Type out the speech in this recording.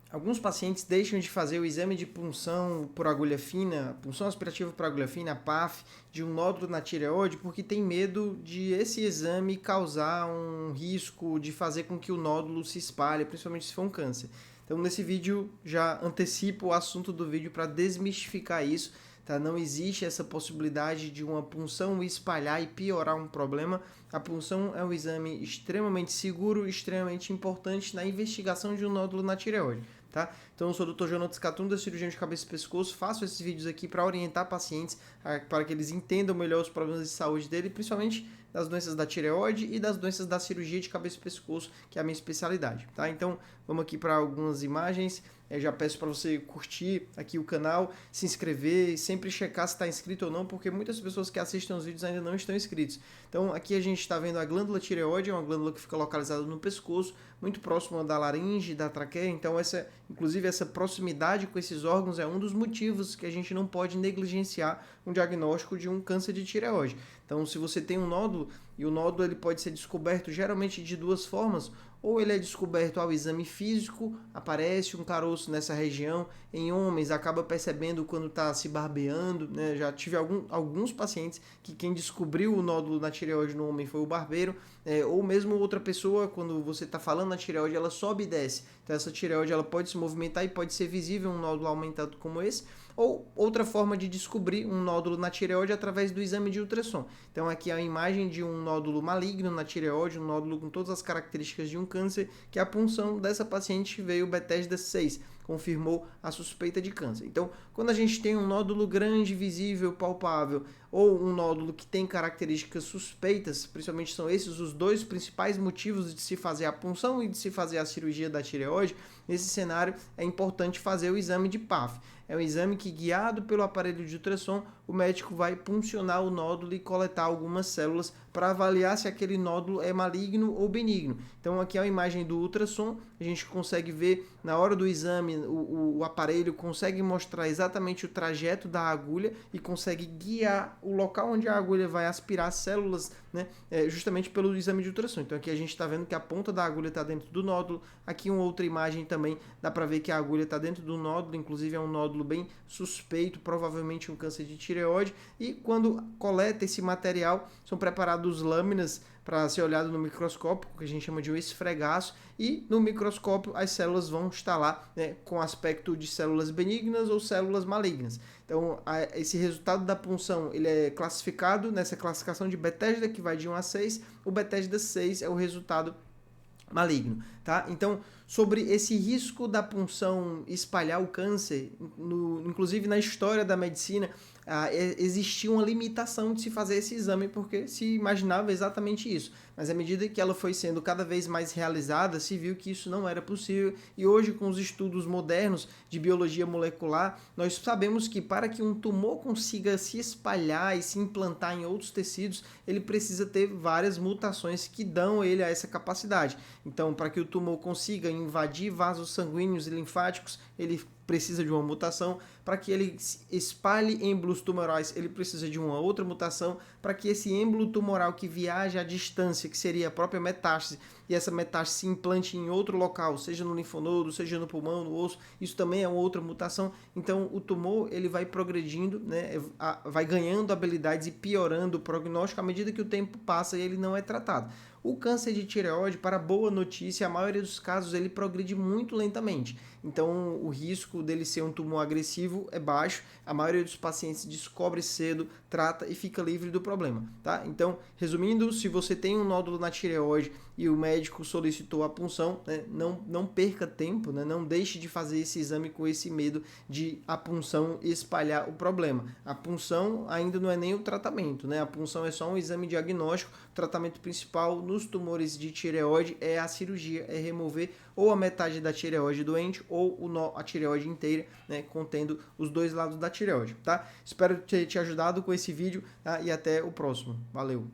Alguns pacientes deixam de fazer o exame de punção por agulha fina, punção aspirativa por agulha fina, PAF, de um nódulo na tireoide, porque tem medo de esse exame causar um risco de fazer com que o nódulo se espalhe, principalmente se for um câncer. Então, nesse vídeo, já antecipo o assunto do vídeo para desmistificar isso. Tá? Não existe essa possibilidade de uma punção espalhar e piorar um problema. A punção é um exame extremamente seguro, extremamente importante na investigação de um nódulo na tireoide. Tá? Então, eu sou o Dr. Jonatas Catunda, cirurgião de cabeça e pescoço. Faço esses vídeos aqui para orientar pacientes, para que eles entendam melhor os problemas de saúde dele, principalmente das doenças da tireoide e das doenças da cirurgia de cabeça e pescoço, que é a minha especialidade. Tá? Então, vamos aqui para algumas imagens. Eu já peço para você curtir aqui o canal, se inscrever e sempre checar se está inscrito ou não, porque muitas pessoas que assistem os vídeos ainda não estão inscritos. Então, aqui a gente está vendo a glândula tireoide, é uma glândula que fica localizada no pescoço, muito próxima da laringe, da traqueia. Então, inclusive essa proximidade com esses órgãos é um dos motivos que a gente não pode negligenciar um diagnóstico de um câncer de tireoide. Então, se você tem um nódulo, e o nódulo ele pode ser descoberto geralmente de duas formas, ou ele é descoberto ao exame físico, aparece um caroço nessa região, em homens acaba percebendo quando está se barbeando, né? Já tive alguns pacientes que quem descobriu o nódulo na tireoide no homem foi o barbeiro, ou mesmo outra pessoa, quando você está falando na tireoide, ela sobe e desce. Então essa tireoide ela pode se movimentar e pode ser visível um nódulo aumentado como esse, ou outra forma de descobrir um nódulo na tireoide através do exame de ultrassom. Então aqui é a imagem de um nódulo maligno na tireoide, um nódulo com todas as características de um câncer, que a punção dessa paciente veio Bethesda 6, confirmou a suspeita de câncer. Então, quando a gente tem um nódulo grande, visível, palpável, ou um nódulo que tem características suspeitas, principalmente são esses os dois principais motivos de se fazer a punção e de se fazer a cirurgia da tireoide, nesse cenário é importante fazer o exame de PAF. É um exame que, guiado pelo aparelho de ultrassom, o médico vai puncionar o nódulo e coletar algumas células para avaliar se aquele nódulo é maligno ou benigno. Então aqui é a imagem do ultrassom, a gente consegue ver na hora do exame, o aparelho consegue mostrar exatamente o trajeto da agulha e consegue guiar o local onde a agulha vai aspirar células, né, justamente pelo exame de ultrassom. Então aqui a gente está vendo que a ponta da agulha está dentro do nódulo, aqui uma outra imagem também dá para ver que a agulha está dentro do nódulo, inclusive é um nódulo bem suspeito, provavelmente um câncer de tireoide, e quando coleta esse material, são preparados lâminas para ser olhado no microscópio, que a gente chama de um esfregaço, e no microscópio as células vão estar lá, né, com aspecto de células benignas ou células malignas. Então, esse resultado da punção ele é classificado nessa classificação de Bethesda, que vai de 1 a 6. O Bethesda 6 é o resultado maligno, tá? Então, sobre esse risco da punção espalhar o câncer, inclusive na história da medicina, existia uma limitação de se fazer esse exame, porque se imaginava exatamente isso. Mas à medida que ela foi sendo cada vez mais realizada, se viu que isso não era possível, e hoje com os estudos modernos de biologia molecular, nós sabemos que para que um tumor consiga se espalhar e se implantar em outros tecidos, ele precisa ter várias mutações que dão ele a essa capacidade. Então, para que o tumor consiga invadir vasos sanguíneos e linfáticos, ele precisa de uma mutação. Para que ele espalhe êmbolos tumorais, ele precisa de uma outra mutação. Para que esse êmbolo tumoral que viaja à distância, que seria a própria metástase, e essa metástase se implante em outro local, seja no linfonodo, seja no pulmão, no osso, isso também é uma outra mutação. Então, o tumor ele vai progredindo, né, vai ganhando habilidades e piorando o prognóstico à medida que o tempo passa e ele não é tratado. O câncer de tireoide, para boa notícia, a maioria dos casos ele progride muito lentamente. Então, o risco dele ser um tumor agressivo é baixo. A maioria dos pacientes descobre cedo, trata e fica livre do problema, tá? Então, resumindo, se você tem um nódulo na tireoide e o médico solicitou a punção, né, não perca tempo, né, não deixe de fazer esse exame com esse medo de a punção espalhar o problema. A punção ainda não é nem o tratamento, né? A punção é só um exame diagnóstico. O tratamento principal nos tumores de tireoide é a cirurgia, é remover ou a metade da tireoide doente ou a tireoide inteira, né, contendo os dois lados da tireoide, tá? Espero ter te ajudado com esse vídeo, tá? E até o próximo. Valeu!